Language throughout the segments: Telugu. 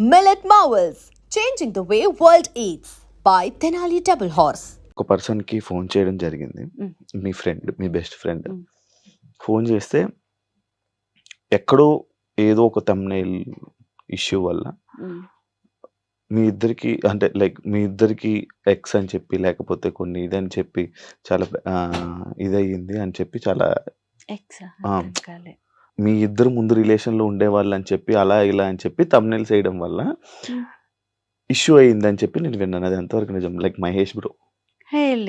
Millet Marvels, changing the way world eats by Tenali Double Horse. ఒక పర్సన్కి ఫోన్ చేయడం జరిగింది. మీ ఫ్రెండ్, మీ బెస్ట్ ఫ్రెండ్ ఫోన్ చేస్తే ఎక్కడో ఏదో ఒక థంబ్నెయిల్ ఇష్యూ వల్ల మీ ఇద్దరికి అంటే లైక్ మీ ఇద్దరికి ఎక్స్ అని చెప్పి లేకపోతే కొన్ని ఇదని చెప్పి చాలా ఇదయ్యింది అని చెప్పి చాలా మీ ఇద్దరు ముందు రిలేషన్లో ఉండేవాళ్ళు అని చెప్పి అలా ఇలా అని చెప్పి థంబ్నెయిల్స్ వేయడం వల్ల ఇష్యూ అయ్యింది అని చెప్పి నేను విన్నాను. అది ఎంతవరకు నిజం? లైక్ మహేష్ బ్రో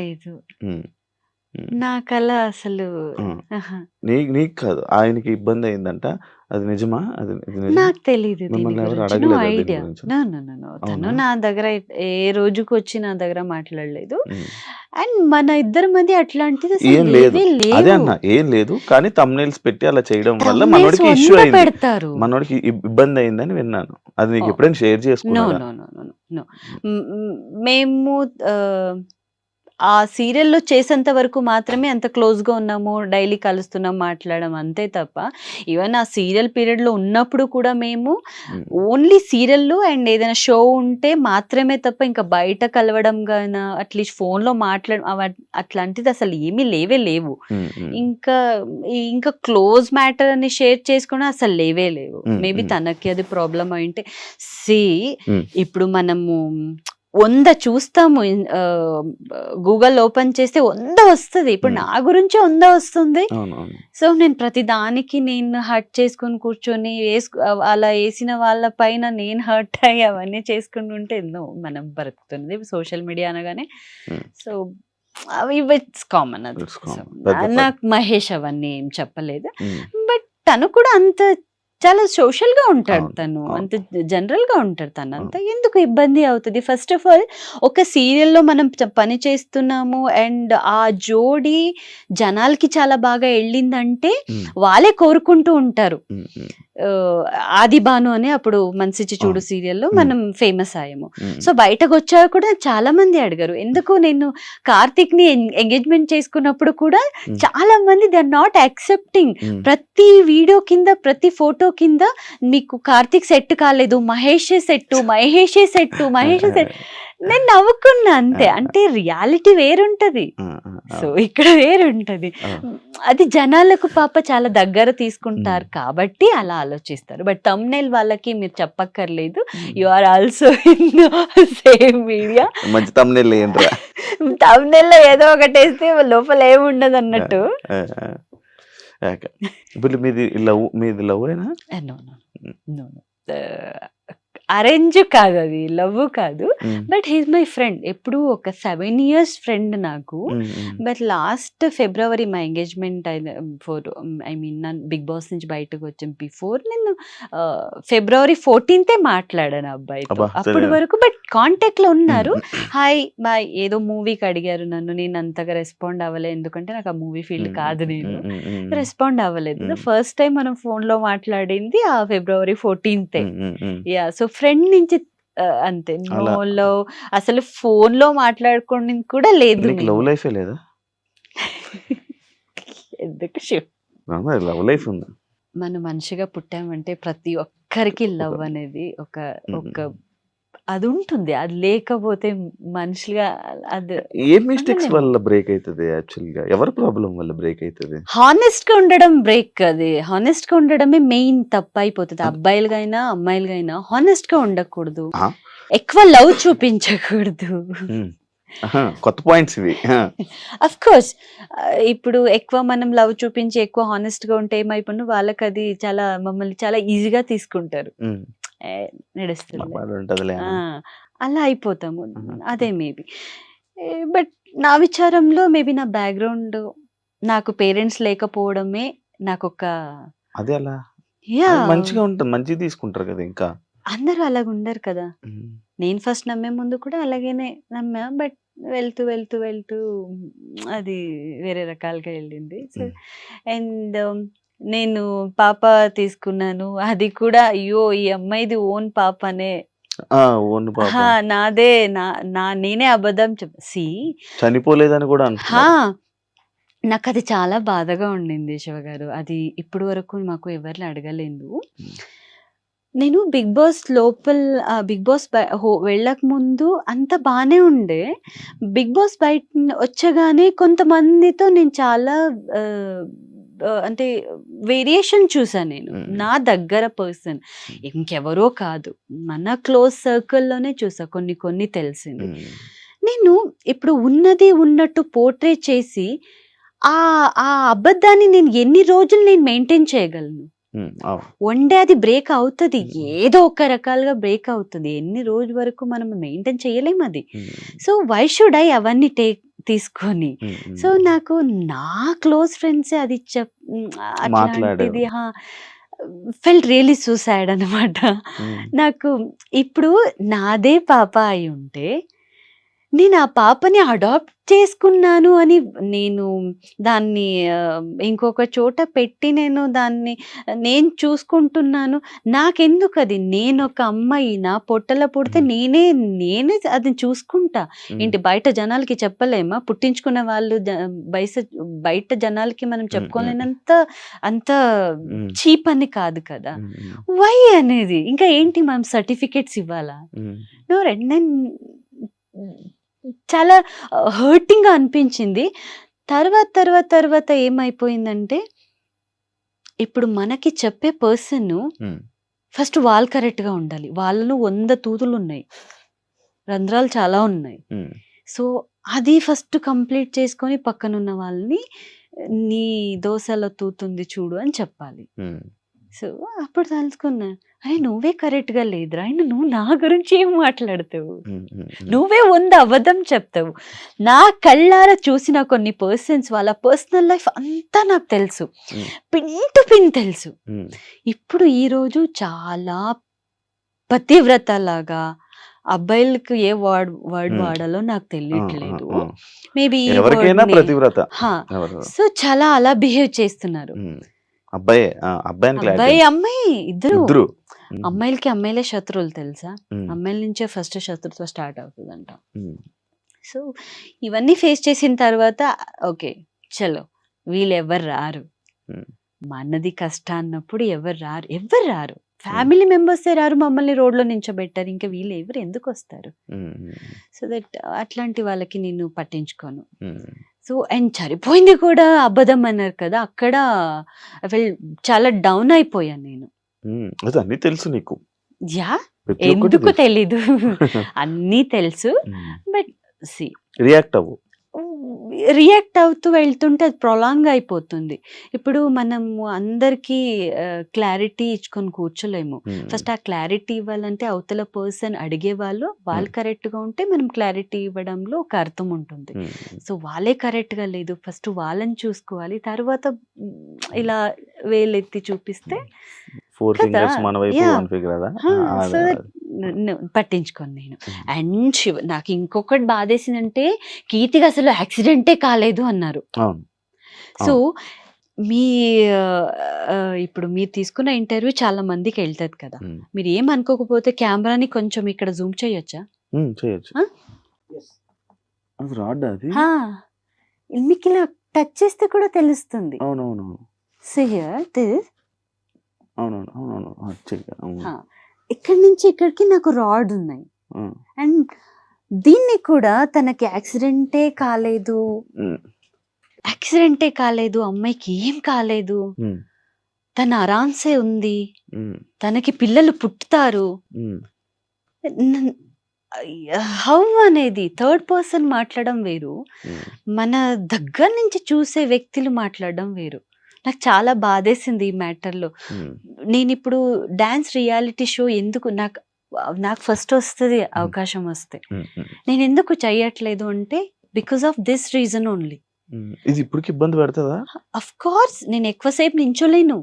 లేదు నాకలా అసలు నీకు కాదు, ఆయనకి ఇబ్బంది అయిందంట. అది నిజమా? అది నాకు తెలీదు. మిమ్మల్ని ఎవరు అడగలేదు దీని ఐడియా గురించి? తను నా దగ్గర ఏ రోజుకి వచ్చి నా దగ్గర మాట్లాడలేదు. అండ్ మన ఇద్దరి మధ్య అట్లాంటిది అసలు ఏం లేదు. లేవే అదే లేవు. అన్న ఏం లేదు, కానీ థంబ్నెయిల్స్ పెట్టి అలా చేయడం వల్ల Thumbnails మనోడికి ఇష్యూ వంద అయింది, పెడతారు. మనోడికి ఇబ్బంది అయిందని విన్నాను. అది నీకు Oh. ఎప్పుడైనా షేర్ నో చేసుకున్నారా? నో నో నో నో మేము ఆ సీరియల్లో చేసేంత వరకు మాత్రమే అంత క్లోజ్గా ఉన్నాము, డైలీ కలుస్తున్నాం, మాట్లాడడం అంతే తప్ప ఈవెన్ ఆ సీరియల్ పీరియడ్లో ఉన్నప్పుడు కూడా మేము ఓన్లీ సీరియల్లో అండ్ ఏదైనా షో ఉంటే మాత్రమే తప్ప ఇంకా బయట కలవడం గానా అట్లీస్ట్ ఫోన్లో మాట్లాడడం అట్లాంటిది అసలు ఏమీ లేవు. ఇంకా ఇంకా క్లోజ్ మ్యాటర్ అని షేర్ చేసుకోవడం అసలు లేవే లేవు. మేబీ తనకి అది ప్రాబ్లం అయింటే ఇప్పుడు మనము 100 చూస్తాము, గూగుల్ ఓపెన్ చేస్తే 100 వస్తుంది. ఇప్పుడు నా గురించి 100 వస్తుంది. సో నేను ప్రతి దానికి నేను హర్ట్ చేసుకుని కూర్చొని అలా వేసిన వాళ్ళ పైన నేను హర్ట్ అయ్యి అవన్నీ చేసుకుని ఉంటే ఎన్నో మనం బ్రతుకుతుంది సోషల్ మీడియా అనగానే. సో అవి ఇట్స్ కామన్. అది నాకు మహేష్ అవన్నీ ఏం చెప్పలేదు. బట్ తను కూడా అంత చాలా సోషల్ గా ఉంటాడు, తను అంత జనరల్ గా ఉంటాడు. తను అంత ఎందుకు ఇబ్బంది అవుతుంది? ఫస్ట్ ఆఫ్ ఆల్ ఒక సీరియల్లో మనం పని చేస్తున్నాము అండ్ ఆ జోడి జనాలకి చాలా బాగా వెళ్ళిందంటే వాళ్ళే కోరుకుంటూ ఉంటారు. ఆది భాను అని అప్పుడు మనసిచ్చి చూడు సీరియల్లో మనం ఫేమస్ అయ్యాము. సో బయటకు వచ్చాక కూడా చాలా మంది అడిగారు ఎందుకు. నేను కార్తిక్ ని ఎంగేజ్మెంట్ చేసుకున్నప్పుడు కూడా చాలా మంది దే ఆర్ నాట్ యాక్సెప్టింగ్. ప్రతి వీడియో కింద ప్రతి ఫోటో కింద మీకు కార్తిక్ సెట్ కాలేదు, మహేషే సెట్. నేను నవ్వుకున్నా అంతే. అంటే రియాలిటీ వేరుంటది, సో ఇక్కడ వేరుంటది. అది జనాలకు పాప చాలా దగ్గర తీసుకుంటారు కాబట్టి అలా ఆలోచిస్తారు. బట్ థంబ్నెయిల్ వాళ్ళకి మీరు చెప్పక్కర్లేదు, you are also in same media. మంచి థంబ్నెయిల్ ఏంట్రా? థంబ్నెయిల్ లో ఏదో ఒకటి వేస్తే లోపల ఏముండదు అన్నట్టు. ఇప్పుడు మీది లవ్ అయినా? అరేంజ్ కాదు, అది లవ్ కాదు. బట్ హీస్ మై ఫ్రెండ్, ఎప్పుడు ఒక 7 years ఫ్రెండ్ నాకు. బట్ లాస్ట్ ఫిబ్రవరి మా ఎంగేజ్మెంట్ నన్ను బిగ్ బాస్ నుంచి బయటకు వచ్చాను. బిఫోర్ నేను February 14th మాట్లాడాను అబ్బాయితో. అప్పటి వరకు బట్ కాంటాక్ట్ లో ఉన్నారు. హాయ్ బాయ్ ఏదో మూవీకి అడిగారు నన్ను, నేను అంతగా రెస్పాండ్ అవ్వలేదు ఎందుకంటే నాకు ఆ మూవీ ఫీల్డ్ కాదు, నేను రెస్పాండ్ అవ్వలేదు. ఫస్ట్ టైం మనం ఫోన్ లో మాట్లాడింది ఆ February 14th. Yeah, so friend నుంచి అంతే. నో లవ్, అసలు ఫోన్ లో మాట్లాడుకోవడం కూడా లేదు. లవ్ లైఫ్ లేదా? ఎందుకు లవ్ లైఫ్ ఉందా? మనం మనిషిగా పుట్టామంటే ప్రతి ఒక్కరికి లవ్ అనేది ఒక అది ఉంటుంది. అది లేకపోతే మనుషులుగా అది ఏ మిస్టేక్స్ వల్ల బ్రేక్ అవుతుంది? యాక్చువల్గా ఎవరి ప్రాబ్లం వల్ల బ్రేక్ అవుతుంది? హానెస్ట్ గా ఉండడం బ్రేక్. అది హానెస్ట్ గా ఉండడమే మెయిన్ తప్పు అయిపోతుంది. అబ్బాయిలుగైనా అమ్మాయిలుగైనా హానెస్ట్ గా ఉండకూడదు, ఎక్కువ లవ్ చూపించకూడదు. కొత్త పాయింట్స్ ఇవి. అఫ్ కోర్స్ ఇప్పుడు ఎక్కువ మనం లవ్ చూపించి ఎక్కువ హానెస్ట్ గా ఉంటే ఏమైపోయినా వాళ్ళకి అది చాలా మమ్మల్ని చాలా ఈజీగా తీసుకుంటారు, నడుస్తుంది, అలా అయిపోతాము. అదే మేబీ. బట్ నా విచారంలో మేబీ నా బ్యాక్గ్రౌండ్, నాకు పేరెంట్స్ లేకపోవడమే నాకు ఒక అదే అలా మంచిగా ఉంటుంది, మంచిగా తీసుకుంటారు కదా. ఇంకా అందరూ అలాగ ఉండరు కదా. నేను ఫస్ట్ నమ్మే ముందు కూడా అలాగేనే నమ్మా. బట్ వెళ్తూ వెళ్తూ వెళ్తూ అది వేరే రకాలుగా వెళ్ళింది. సో అండ్ నేను పాప తీసుకున్నాను, అది కూడా అయ్యో ఈ అమ్మాయిది ఓన్ పాపనే, నాదే, నేనే అబద్ధం చనిపోలేదని కూడా. నాకు అది చాలా బాధగా ఉండింది శివ గారు. అది ఇప్పుడు వరకు మాకు ఎవరిని అడగలేదు. నేను బిగ్ బాస్ బిగ్ బాస్ వెళ్ళక ముందు అంత బానే ఉండే. బిగ్ బాస్ బయట వచ్చగానే కొంతమందితో నేను చాలా అంటే వేరియేషన్ చూసాను నేను. నా దగ్గర పర్సన్ ఇంకెవరో కాదు, మన క్లోజ్ సర్కిల్లోనే చూసా, కొన్ని తెలిసింది. నేను ఇప్పుడు ఉన్నది ఉన్నట్టు పోర్ట్రే చేసి ఆ ఆ అబద్ధాన్ని నేను ఎన్ని రోజులు నేను మెయింటైన్ చేయగలను? వన్ డే అది బ్రేక్ అవుతుంది, ఏదో ఒక రకాలుగా బ్రేక్ అవుతుంది. ఎన్ని రోజుల వరకు మనం మెయింటైన్ చేయలేము అది. సో వై షుడ్ ఐ అవన్నీ తీసుకొని? సో నాకు నా క్లోజ్ ఫ్రెండ్స్ అది అట్లాంటిది ఫెల్ట్ రియలీ సూసైడ్ అనమాట. నాకు ఇప్పుడు నాదే పాప అయి ఉంటే నేను ఆ పాపని అడాప్ట్ చేసుకున్నాను అని నేను దాన్ని ఇంకొక చోట పెట్టి నేను చూసుకుంటున్నాను. నాకెందుకు అది? నేను ఒక అమ్మాయి, నా పొట్టలో పుడితే నేనే అది చూసుకుంటా. ఏంటి బయట జనాలకి చెప్పలేమా? పుట్టించుకున్న వాళ్ళు బయట జనాలకి మనం చెప్పుకోలేనంత అంత చీప్ అని కాదు కదా. వై అనేది ఇంకా ఏంటి మనం సర్టిఫికేట్స్ ఇవ్వాలా? నేను చాలా హర్టింగ్ గా అనిపించింది. తర్వాత ఏమైపోయిందంటే, ఇప్పుడు మనకి చెప్పే పర్సన్ ఫస్ట్ వాళ్ళు కరెక్ట్ గా ఉండాలి. వాళ్ళలో 100 తూతులు ఉన్నాయి, రంధ్రాలు చాలా ఉన్నాయి. సో అది ఫస్ట్ కంప్లీట్ చేసుకొని పక్కనున్న వాళ్ళని నీ దోశలో తూతుంది చూడు అని చెప్పాలి. సో అప్పుడు తెలుసుకున్నా, అరే నువ్వే కరెక్ట్ గా లేదురా, నువ్వు నా గురించి ఏం మాట్లాడతావు? నువ్వే 100 అబద్ధం చెప్తావు. నా కళ్ళారా చూసిన కొన్ని పర్సన్స్ వాళ్ళ పర్సనల్ లైఫ్ అంతా నాకు తెలుసు, పిన్ టు పిన్ తెలుసు. ఇప్పుడు ఈ రోజు చాలా పతివ్రత లాగా అబ్బాయిలకు ఏ వర్డ్ వాడాలో నాకు తెలియట్లేదు. మేబీ సో చాలా అలా బిహేవ్ చేస్తున్నారు. అబ్బాయి అమ్మాయి ఇద్దరు. అమ్మాయిలకి అమ్మాయిలే శత్రువులు తెలుసా? అమ్మాయిల నుంచే ఫస్ట్ శత్రుత్వం స్టార్ట్ అవుతుందంట. సో ఇవన్నీ ఫేస్ చేసిన తర్వాత ఓకే చలో వీళ్ళు ఎవరు రారు, మనది కష్టం అన్నప్పుడు ఎవరు రారు. ఫ్యామిలీ మెంబర్సే రారు, మమ్మల్ని రోడ్లో నించోబెట్టారు, ఇంకా వీళ్ళు ఎవరు ఎందుకు వస్తారు? సో దట్ అట్లాంటి వాళ్ళకి నేను పట్టించుకోను. సో అండ్ సరిపోయింది కూడా అబద్ధం అన్నారు కదా, అక్కడ చాలా డౌన్ అయిపోయాను నేను. అన్నీ తెలుసు నీకు? యా, ఎందుకు తెలీదు, అన్నీ తెలుసు. బట్ సి రియాక్ట్ అవుతూ వెళ్తుంటే అది ప్రొలాంగ్ అయిపోతుంది. ఇప్పుడు మనం అందరికీ క్లారిటీ ఇచ్చుకొని కూర్చోలేము. ఫస్ట్ ఆ క్లారిటీ ఇవ్వాలంటే అవతల పర్సన్ అడిగే వాళ్ళు కరెక్ట్ గా ఉంటే మనం క్లారిటీ ఇవ్వడంలో ఒక అర్థం ఉంటుంది. సో వాళ్ళే కరెక్ట్ గా లేదు, ఫస్ట్ వాళ్ళని చూసుకోవాలి, తర్వాత ఇలా వేలెత్తి చూపిస్తే పట్టించుకోను నేను. అండ్ నాకు ఇంకొకటి బాధేసిందంటే, కీర్తికి అసలు యాక్సిడెంటే కాలేదు అన్నారు. సో ఇప్పుడు మీరు తీసుకున్న ఇంటర్వ్యూ చాలా మందికి వెళ్తుంది కదా, మీరు ఏమనుకోకపోతే కెమెరాని కొంచెం ఇక్కడ జూమ్ చేయొచ్చా? మీకు ఇలా టచ్ చేస్తే కూడా తెలుస్తుంది. ఇక్కడి నుంచి ఇక్కడికి నాకు రాడ్ ఉన్నాయి. అండ్ దీన్ని కూడా తనకి యాక్సిడెంటే కాలేదు, అమ్మాయికి ఏం కాలేదు, తన ఆరాంసే ఉంది, తనకి పిల్లలు పుట్టుతారు. హౌ అనేది థర్డ్ పర్సన్ మాట్లాడడం వేరు, మన దగ్గర నుంచి చూసే వ్యక్తులు మాట్లాడడం వేరు. నాకు చాలా బాధేసింది ఈ మ్యాటర్లో. నేను ఇప్పుడు డాన్స్ రియాలిటీ షో ఎందుకు నాకు ఫస్ట్ వస్తుంది అవకాశం వస్తే, నేను ఎందుకు చెయ్యట్లేదు అంటే because of this reason only. ఇది ఇప్పటికి ఇబ్బంది పెడుతుందా? అఫ్ కోర్స్ నేను ఎక్కువసేపు నించోలేను.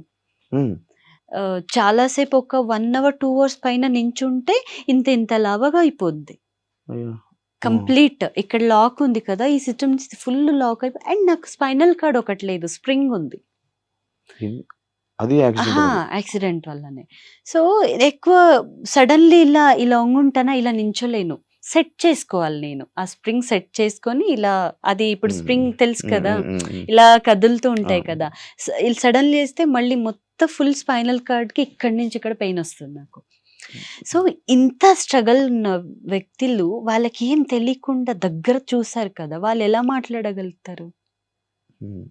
చాలాసేపు ఒక 1 hour 2 hours పైన నించుంటే ఇంత లావగా అయిపోద్ది కంప్లీట్. ఇక్కడ లాక్ ఉంది కదా, ఈ సిస్టమ్ ఫుల్ లాక్ అయిపోయి, అండ్ నాకు స్పైనల్ కార్డ్ ఒకటి లేదు, స్ప్రింగ్ ఉంది. యాక్సిడెంట్ వల్లనే. సో ఎక్కువ సడన్లీ ఇలా ఉంగుంటానా, ఇలా నించోలేను, సెట్ చేసుకోవాలి నేను. ఆ స్ప్రింగ్ సెట్ చేసుకొని ఇలా, అది ఇప్పుడు స్ప్రింగ్ తెలుసు కదా, ఇలా కదులుతూ ఉంటాయి కదా, సడన్లీ వేస్తే మళ్ళీ మొత్తం ఫుల్ స్పైనల్ కార్డ్కి ఇక్కడి నుంచి ఇక్కడ పెయిన్ వస్తుంది నాకు. సో ఇంత స్ట్రగల్ ఉన్న వ్యక్తులు వాళ్ళకి ఏం తెలియకుండా దగ్గర చూసారు కదా, వాళ్ళు ఎలా మాట్లాడగలుగుతారు? ఉమ్.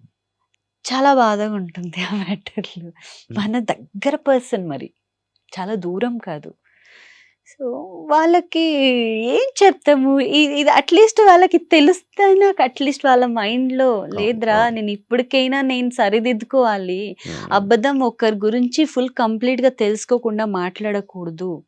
చాలా బాధగా ఉంటుంది ఆ మ్యాటర్లో. మన దగ్గర పర్సన్, మరి చాలా దూరం కాదు. సో వాళ్ళకి ఏం చెప్తాము? ఇది అట్లీస్ట్ వాళ్ళకి తెలుస్తే, నాకు అట్లీస్ట్ వాళ్ళ మైండ్లో లేదురా నేను ఇప్పటికైనా నేను సరిదిద్దుకోవాలి, ఉమ్. అబద్ధం ఒకరి గురించి ఫుల్ కంప్లీట్గా తెలుసుకోకుండా మాట్లాడకూడదు.